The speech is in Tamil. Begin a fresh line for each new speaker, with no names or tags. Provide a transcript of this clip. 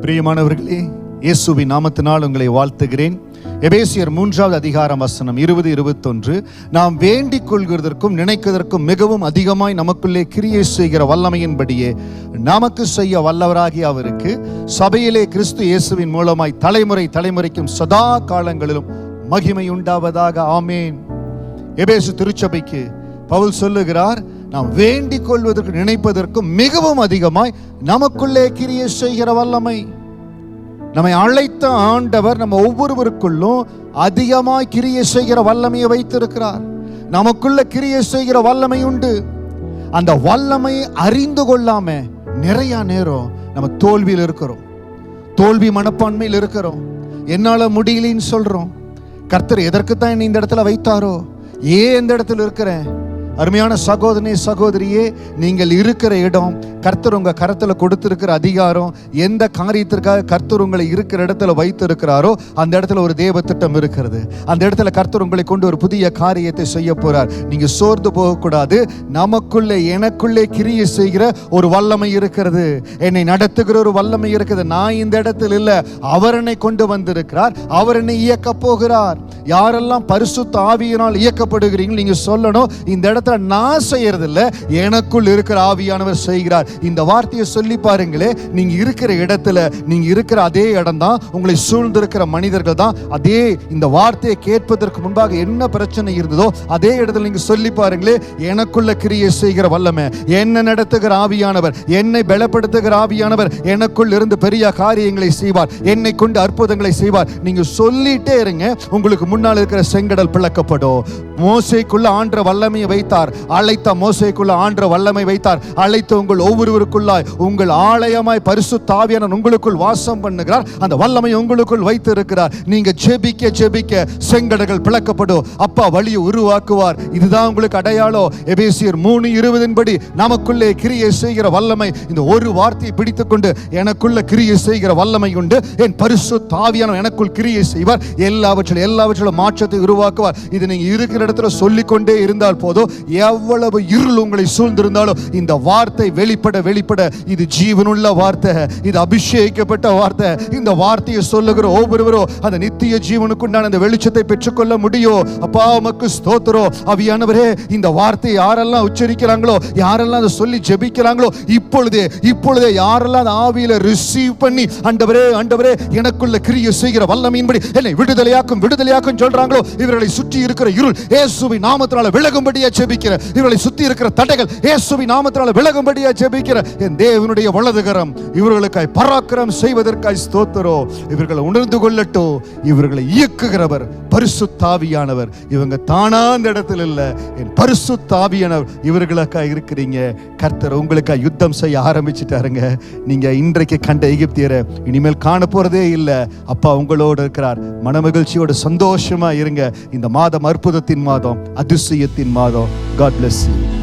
பிரியமானவர்களே, இயேசுவின் நாமத்தினால் உங்களை வாழ்த்துகிறேன். எபேசியர் 3வது அதிகாரம் வசனம் 20-21, நாம் வேண்டிக் கொள்கிறதற்கும் நினைக்கிறதற்கும் மிகவும் அதிகமாய் நமக்குள்ளே கிரியை செய்கிற வல்லமையின்படியே நமக்கு செய்ய வல்லவராகிய அவருக்கு சபையிலே கிறிஸ்து இயேசுவின் மூலமாய் தலைமுறை தலைமுறைக்கும் சதா காலங்களிலும் மகிமை உண்டாவதாக. ஆமேன். எபேசு திருச்சபைக்கு பவுல் சொல்லுகிறார், நாம் வேண்டிக் கொள்வதற்கு நினைப்பதற்கும் மிகவும் அதிகமாய் நமக்குள்ளே கிரியை செய்கிற வல்லமை. நம்மை அழைத்த ஆண்டவர் நம்ம ஒவ்வொருவருக்குள்ளும் அதிகமாய் கிரியை செய்கிற வல்லமையை வைத்திருக்கிறார். நமக்குள்ள கிரியை செய்கிற வல்லமை உண்டு. அந்த வல்லமை அறிந்து கொள்ளாம நிறைய நேரம் நம்ம தோல்வியில் இருக்கிறோம், தோல்வி மனப்பான்மையில் இருக்கிறோம், என்னால முடியலன்னு சொல்றோம். கர்த்தர் எதற்குத்தான் என்னை இந்த இடத்துல வைத்தாரோ, ஏன் இந்த இடத்துல இருக்கிறேன்? அருமையான சகோதரனே சகோதரியே, நீங்கள் இருக்கிற இடம், கர்த்தர் உங்க கரத்துல கொடுத்திருக்கிற அதிகாரம், எந்த காரியத்திற்காக கர்த்தர் உங்களை இருக்கிற இடத்துல வைத்திருக்கிறாரோ அந்த இடத்துல ஒரு தேவ திட்டம் இருக்கிறது. அந்த இடத்துல கர்த்தர் உங்களை கொண்டு ஒரு புதிய காரியத்தை செய்ய போறார். நீங்க சோர்ந்து போகக்கூடாது. நமக்குள்ளே எனக்குள்ளே கிரியை செய்கிற ஒரு வல்லமை இருக்கிறது, என்னை நடத்துகிற ஒரு வல்லமை இருக்குது. நான் இந்த இடத்துல இல்ல, அவர் என்னை கொண்டு வந்திருக்கிறார், அவர் என்னை இயக்க போகிறார். யாரெல்லாம் பரிசுத்த ஆவியினால் இயக்கப்படுகிறீங்க நீங்க சொல்லணும், இந்த இடத்துல நான் செய்யறது இல்ல, எனக்குள் இருக்கிற ஆவியானவர் செய்கிறார். இந்த வார்த்தையை சொல்லி பாருங்களே. நீங்க இருக்கிற இடத்துல, நீங்க இருக்கிற அதே இடம் தான், உங்களை சூழ்ந்திருக்கிற மனிதர்கள் தான் அதே. இந்த வார்த்தையை கேட்பதற்கு முன்பாக என்ன பிரச்சனை இருந்ததோ அதே இடத்துல நீங்க சொல்லி பாருங்களே, எனக்குள்ள கிரியை செய்கிற வல்லமை, என்ன நடத்துகிற ஆவியானவர், என்னை பலப்படுத்துகிற ஆவியானவர் எனக்குள் இருந்து பெரிய காரியங்களை செய்வார், என்னை கொண்டு அற்புதங்களை செய்வார். நீங்க சொல்லிட்டே இருங்க, உங்களுக்கு முன்னால் இருக்கிற செங்கடல் பிளக்கப்படும். மோசேக்குள்ள ஆண்ட வல்லமையை வைத்தார், அழைத்த மோசேக்குள்ள ஆண்ட வல்லமை வைத்தார். அழைத்த உங்கள் ஒவ்வொருவருக்குள்ளாய் உங்கள் ஆலயமாய் பரிசுத்த ஆவியானவர் உங்களுக்குள் வாசம் பண்ணுகிறார். அந்த வல்லமை உங்களுக்குள் வைத்து இருக்கிறார். நீங்க ஜெபிக்க ஜெபிக்க செங்கடல்கள் பிளக்கப்படும். அப்பா வழியை உருவாக்குவார். இதுதான் உங்களுக்கு அடையாளம். எபேசியர் 3:20 படி நமக்குள்ளே கிரியை செய்கிற வல்லமை. இந்த ஒரு வார்த்தையை பிடித்துக் கொண்டு, எனக்குள்ள கிரியை செய்கிற வல்லமை உண்டு, என் பரிசுத்த ஆவியானவர் எனக்குள் கிரியை செய்வார், எல்லாவற்றிலும் மாற்றத்தை உருவாக்குவார். இது நீங்க இருக்கிற இடத்துல சொல்லிக்கொண்டே இருந்தால் போதும். எவ்வளவு இருள் உங்களை சூழ்ந்திருந்தாலும் இந்த வார்த்தை வெளிப்பட வெளிப்பட இது ஜீவனுள்ள வார்த்தை, இது அபிஷேகிக்கப்பட்ட வார்த்தை. இந்த வார்த்தையை சொல்லுகிற ஒவ்வொருவரும் அந்த நித்திய ஜீவனுக்குண்டான அந்த வெளிச்சத்தை பெற்றுக்கொள்ள முடியும். அப்பா உமக்கு ஸ்தோத்திரம். ஆவியானவரே, இந்த வார்த்தையை யாரெல்லாம் உச்சரிக்கிறாங்களோ, யாரெல்லாம் அதை சொல்லி ஜெபிக்கிறாங்களோ, இப்பொழுதே யாரெல்லாம் அந்த ஆவியில ரிசீவ் பண்ணி ஆண்டவரே ஆண்டவரே எனக்குள்ள கிரியை செய்கிற வல்லமையின்படி என்னை விடுதலையாக்கும் சொல்றாங்களோ, இவர்களை சுற்றி இருக்கிற இருள் இயேசுவின் நாமத்தினால விலகும்படியா ஜெபிக்கிற, இவர்களை சுற்றி இருக்கிற தடைகள் இயேசுவின் நாமத்தினால விலகும்படியா ஜெபிக்கிற என் தேவனுடைய வலதுகரம் இவர்களுக்காய் பராக்கிரம் செய்வதற்காய் ஸ்தோத்திரம். இவர்களை உணர்ந்து கொள்ளட்டும், இவர்களை இயக்குகிறவர் பரிசுத்த ஆவியானவர். இவங்க தானா அந்த இடத்துல இல்ல, என் பரிசுத்த ஆவியானவர் இவர்களுக்காய் இருக்கிறீங்க. கர்த்தர் உங்களுக்காய் யுத்தம் செய்ய ஆரம்பிச்சுட்டாருங்க. நீங்க இன்றைக்கு கண்ட எகிப்தியரை இனிமேல் காண போறதே இல்ல. அப்பா உங்களோடு இருக்கிறார். மனமகிழ்ச்சியோட சந்தோஷமா இருங்க. இந்த மாதம் அற்புதத்தின் மாதம், அதிசயத்தின் மாதம். God bless you.